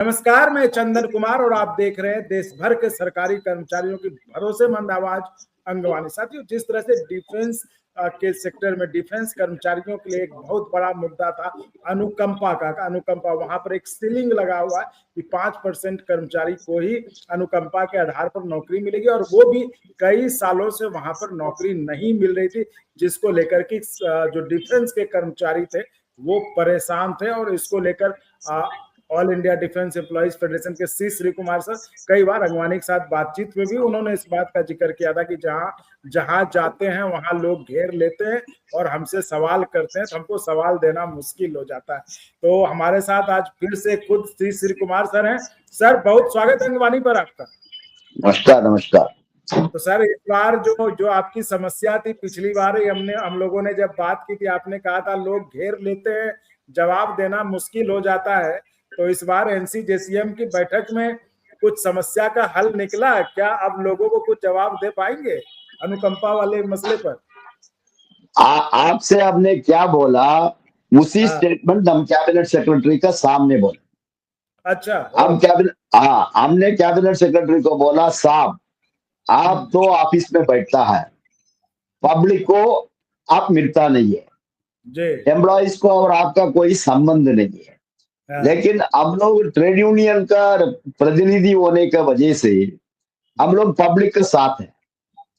नमस्कार, मैं चंदन कुमार और आप देख रहे हैं देश भर के सरकारी कर्मचारियों की भरोसेमंद आवाज अंगवानी। साथियों, जिस तरह से डिफेंस के सेक्टर में डिफेंस कर्मचारियों के लिए एक बहुत बड़ा मुद्दा था अनुकंपा का अनुकंपा, वहां पर एक सीलिंग लगा हुआ है कि 5% कर्मचारी को ही अनुकंपा के आधार पर नौकरी मिलेगी, और वो भी कई सालों से वहां पर नौकरी नहीं मिल रही थी, जिसको लेकर के जो डिफेंस के कर्मचारी थे वो परेशान थे। और इसको लेकर all India defence employees federation के सी श्री कुमार सर कई बार अंगवानी के साथ बातचीत में भी उन्होंने इस बात का जिक्र किया था कि जहां जहां जाते हैं वहां लोग घेर लेते हैं और हमसे सवाल करते हैं, तो हमको सवाल देना मुश्किल हो जाता है। तो हमारे साथ आज फिर से खुद सी श्री कुमार सर हैं। सर, बहुत स्वागत है अंगवानी पर आपका। नमस्कार नमस्कार। तो सर, इस बार जो जो आपकी समस्या थी, पिछली बार ही हम लोगों ने जब बात की थी, आपने कहा था लोग घेर लेते हैं, जवाब देना मुश्किल हो जाता है। तो इस बार एनसीजेसीएम की बैठक में कुछ समस्या का हल निकला, क्या अब लोगों को कुछ जवाब दे पाएंगे अनुकंपा वाले मसले पर? आपसे आपने क्या बोला उसी स्टेटमेंट हम कैबिनेट सेक्रेटरी का सामने बोला। अच्छा, हमने कैबिनेट सेक्रेटरी को बोला, साहब आप तो ऑफिस में बैठता है, पब्लिक को आप मिलता नहीं है, एम्प्लॉइज को और आपका कोई संबंध नहीं है। लेकिन हम लोग ट्रेड यूनियन का प्रतिनिधि होने की वजह से हम लोग पब्लिक के साथ हैं,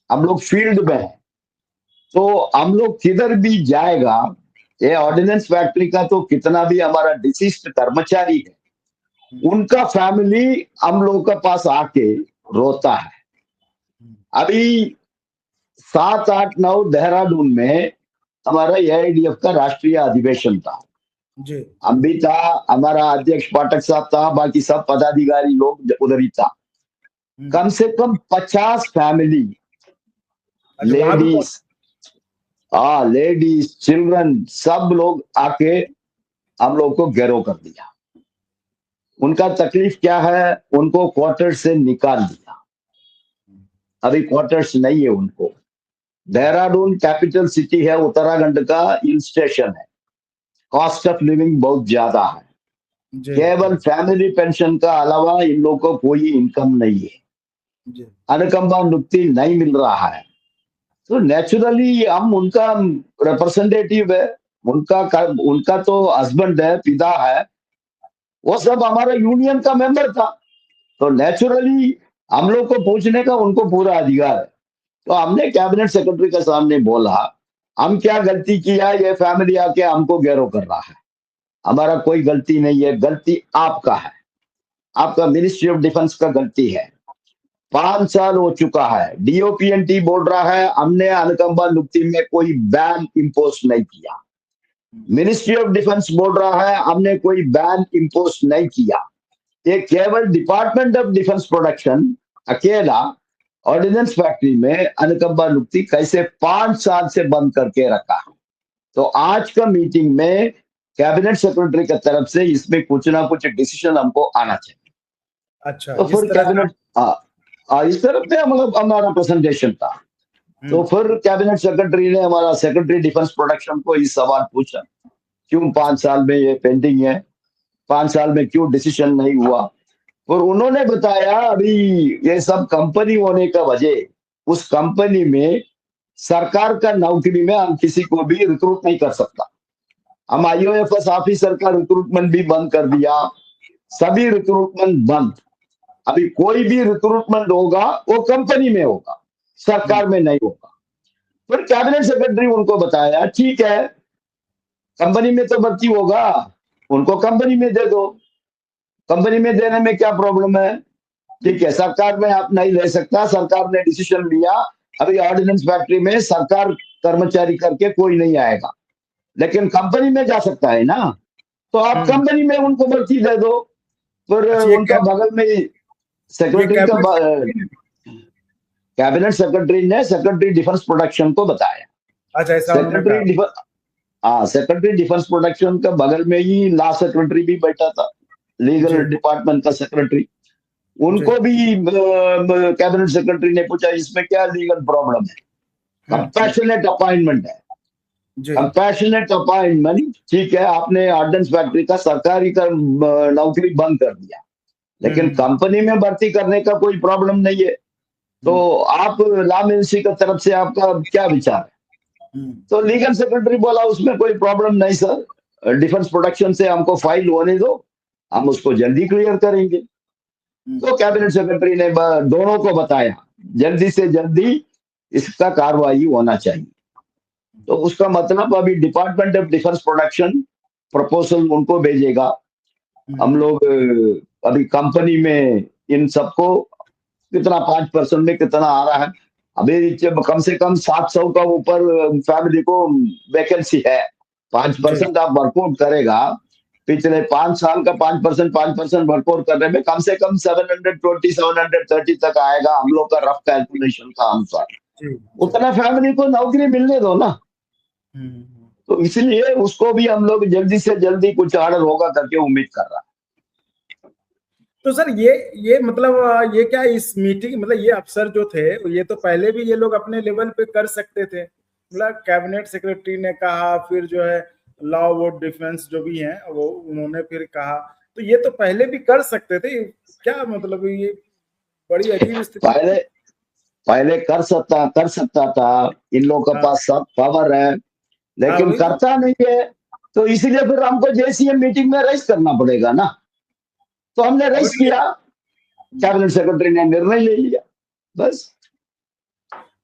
हम लोग फील्ड में हैं, तो हम लोग किधर भी जाएगा, ये ऑर्डिनेंस फैक्ट्री का तो कितना भी हमारा डिसीज्ड कर्मचारी है, उनका फैमिली हम लोग के पास आके रोता है। अभी 7, 8, 9 देहरादून में हमारा एआईडीएफ का राष्ट्रीय अधिवेशन था जी। हम भी था, हमारा अध्यक्ष पाठक साहब था, बाकी सब पदाधिकारी लोग उधर ही था। कम से कम 50 फैमिली, लेडीज चिल्ड्रन सब लोग आके हम लोग को घेराव कर दिया। उनका तकलीफ क्या है, उनको क्वार्टर से निकाल दिया। अभी क्वार्टर्स नहीं है उनको। देहरादून कैपिटल सिटी है, उत्तराखंड का हिल स्टेशन है, कॉस्ट ऑफ लिविंग बहुत ज्यादा है, केवल फैमिली पेंशन का अलावा इन लोगों को कोई इनकम नहीं है, अनुकंपा नियुक्ति नहीं मिल रहा है। तो नेचुरली हम उनका रिप्रेजेंटेटिव है, उनका तो हस्बैंड है, पिता है, वो सब हमारा यूनियन का मेंबर था, तो नेचुरली हम लोग को पूछने का उनको पूरा अधिकार है। तो हमने कैबिनेट सेक्रेटरी के सामने बोला, हम क्या गलती किया, ये फैमिली आके हमको घेराव कर रहा है, हमारा कोई गलती नहीं है, गलती आपका है, आपका मिनिस्ट्री ऑफ डिफेंस का गलती है। 5 साल हो चुका है, डीओपीएनटी बोल रहा है हमने अनुकंपा नियुक्ति में कोई बैन इम्पोज नहीं किया, मिनिस्ट्री ऑफ डिफेंस बोल रहा है हमने कोई बैन इम्पोज नहीं किया। ये केवल डिपार्टमेंट ऑफ डिफेंस प्रोडक्शन अकेला ऑर्डिनेंस फैक्ट्री में अनुकंपा नियुक्ति कैसे 5 साल से बंद करके रखा है। तो आज का मीटिंग में कैबिनेट सेक्रेटरी की तरफ से इसमें कुछ ना कुछ डिसीजन हमको आना चाहिए। अच्छा, तो फिर कैबिनेट इस तरफ से हमारा प्रेजेंटेशन था। तो फिर कैबिनेट सेक्रेटरी ने हमारा सेक्रेटरी डिफेंस प्रोडक्शन को इस सवाल पूछा, क्यों 5 साल में ये पेंडिंग है, 5 साल में क्यों डिसीजन नहीं हुआ। और उन्होंने बताया, अभी ये सब कंपनी होने का वजह, उस कंपनी में सरकार का नौकरी में हम किसी को भी रिक्रूट नहीं कर सकता। हम आईओएफएस ऑफिसर का रिक्रूटमेंट भी बंद कर दिया, सभी रिक्रूटमेंट बंद। अभी कोई भी रिक्रूटमेंट होगा वो कंपनी में होगा, सरकार में नहीं होगा। फिर कैबिनेट सेक्रेटरी उनको बताया, ठीक है कंपनी में तो भर्ती होगा, उनको कंपनी में दे दो, कंपनी में देने में क्या प्रॉब्लम है, ठीक है सरकार में आप नहीं ले सकता, सरकार ने डिसीजन लिया अभी ऑर्डिनेंस फैक्ट्री में सरकार कर्मचारी करके कोई नहीं आएगा, लेकिन कंपनी में जा सकता है ना, तो आप कंपनी में उनको भर्ती दे दो। फिर उनका बगल में सेक्रेटरी का कैबिनेट सेक्रेटरी ने सेक्रेटरी डिफेंस प्रोडक्शन को बताया। अच्छा, ऐसा सेक्रेटरी डिफेंस प्रोडक्शन का बगल में ही लॉ सेक्रेटरी भी बैठा था, लीगल डिपार्टमेंट का सेक्रेटरी, उनको भी कैबिनेट सेक्रेटरी ने पूछा इसमें क्या लीगल प्रॉब्लम है। कंपैशनेट अपॉइंटमेंट है, कंपैशनेट अपॉइंटमेंट, ठीक है आपने ऑर्डिनेंस फैक्ट्री का सरकारी का नौकरी बंद कर दिया, लेकिन कंपनी में भर्ती करने का कोई प्रॉब्लम नहीं है। तो आप लॉ मिनिस्ट्री की तरफ से आपका क्या विचार है? तो लीगल सेक्रेटरी बोला उसमें कोई प्रॉब्लम नहीं सर, डिफेंस प्रोडक्शन से हमको फाइल होने दो, हम उसको जल्दी क्लियर करेंगे। तो कैबिनेट सेक्रेटरी ने दोनों को बताया जल्दी से जल्दी इसका कार्रवाई होना चाहिए। तो उसका मतलब अभी department of defence production proposal उनको भेजेगा। हम लोग अभी कंपनी में इन सबको कितना 5% में कितना आ रहा है, अभी कम से कम 700 का ऊपर फैमिली को वैकेंसी है। 5% आप वर्कआउट करेगा, पिछले 5 साल का 5% वर्कआउट करने में कम से कम 720 730 तक आएगा हम लोग का रफ कैलकुलेशन का अनुसार। उतना फैमिली को नौकरी मिलने दो ना। तो इसलिए उसको भी हम लोग जल्दी से जल्दी कुछ ऑर्डर होगा करके उम्मीद कर रहा है। तो सर ये मतलब ये क्या इस मीटिंग मतलब ये अफसर जो थे ये तो पहले भी ये लोग अपने लेवल पे कर सकते थे, मतलब कैबिनेट सेक्रेटरी ने कहा, फिर जो है लॉ और डिफेंस जो भी हैं वो उन्होंने फिर कहा, तो ये तो पहले भी कर सकते थे। क्या मतलब ये बड़ी अजीब स्थिति। पहले कर सकता था, इन लोगों के पास सब पावर है, लेकिन करता नहीं है। तो इसीलिए फिर हमको जेसीएम मीटिंग में रेस करना पड़ेगा ना। तो हमने रेस किया, कैबिनेट सेक्रेटरी ने निर्णय ले लिया, बस।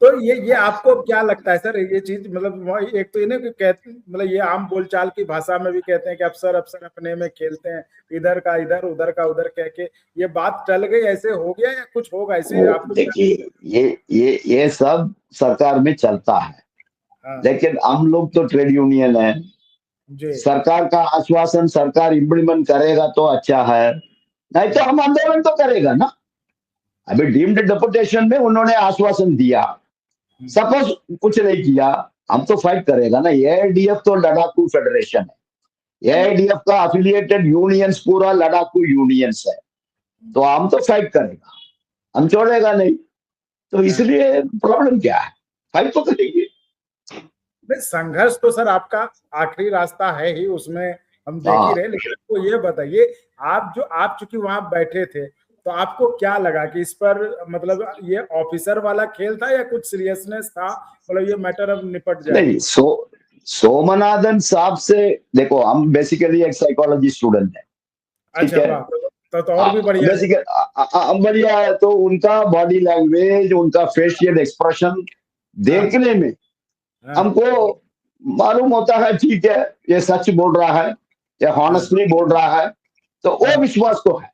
तो ये आपको क्या लगता है सर, ये चीज मतलब एक तो इन्हें कहते मतलब ये आम बोलचाल की भाषा में भी कहते हैं कि अफसर अपने में खेलते हैं, इधर का इधर उधर का उधर कह के ये बात टल गई, ऐसे हो गया या कुछ होगा ऐसे? आपको देखिए ये सब सरकार में चलता है। लेकिन हम लोग तो ट्रेड यूनियन है, सरकार का आश्वासन सरकार इम्प्लीमेंट करेगा तो अच्छा है, नहीं तो हम आंदोलन तो करेगा ना। अभी डीम्ड डेपुटेशन में उन्होंने आश्वासन दिया, सपोज कुछ नहीं किया, हम तो फाइट करेगा ना। एआईडीएफ तो लड़ाकू फेडरेशन है, एआईडीएफ का एफिलिएटेड यूनियंस पूरा लड़ाकू यूनियंस है, तो हम तो फाइट करेगा, हम छोड़ेगा नहीं। तो इसलिए प्रॉब्लम क्या है, फाइट तो करेंगे। संघर्ष तो सर आपका आखिरी रास्ता है ही, उसमें हम देख ही रहे। लेकिन आपको ये बताइए, आप चूंकि वहां बैठे थे तो आपको क्या लगा कि इस पर मतलब ये ऑफिसर वाला खेल था या कुछ सीरियसनेस था, मतलब ये मैटर अब निपट जाए? नहीं, सोमनाथन साहब से देखो, हम बेसिकली एक साइकोलॉजी स्टूडेंट है, ठीक है? तो और भी बढ़िया है। तो उनका बॉडी लैंग्वेज, उनका फेशियल एक्सप्रेशन देखने में हमको मालूम होता है, ठीक है ये सच बोल रहा है, ये हॉनेस्टली बोल रहा है, तो वो विश्वास तो है।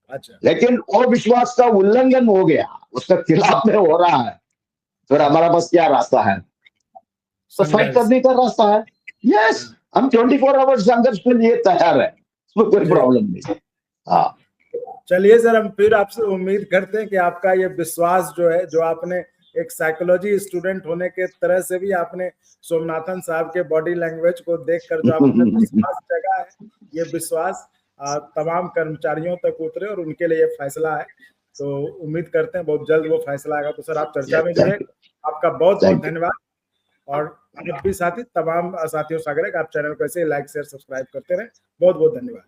अच्छा। लेकिन वो विश्वास का उल्लंघन हो गया, उसका खिलाफ में हो रहा है, फिर हमारा पास क्या रास्ता है? तो फाइट करने का रास्ता है। यस, हम 24 आवर्स संघर्ष के लिए तैयार है, उसमें कोई प्रॉब्लम नहीं। हाँ, चलिए सर, हम फिर आपसे उम्मीद करते हैं कि आपका ये विश्वास जो है, जो आपने एक साइकोलॉजी स्टूडेंट होने के तरह से भी आपने सोमनाथन साहब के बॉडी लैंग्वेज को देखकर जो आपने विश्वास जगा है, ये विश्वास तमाम कर्मचारियों तक उतरे और उनके लिए फैसला है। तो उम्मीद करते हैं बहुत जल्द वो फैसला आएगा। तो सर आप चर्चा में जुड़े, आपका बहुत बहुत धन्यवाद। और आप भी साथी, तमाम साथियों से आग्रह आप चैनल को ऐसे लाइक शेयर सब्सक्राइब करते रहे। बहुत बहुत धन्यवाद।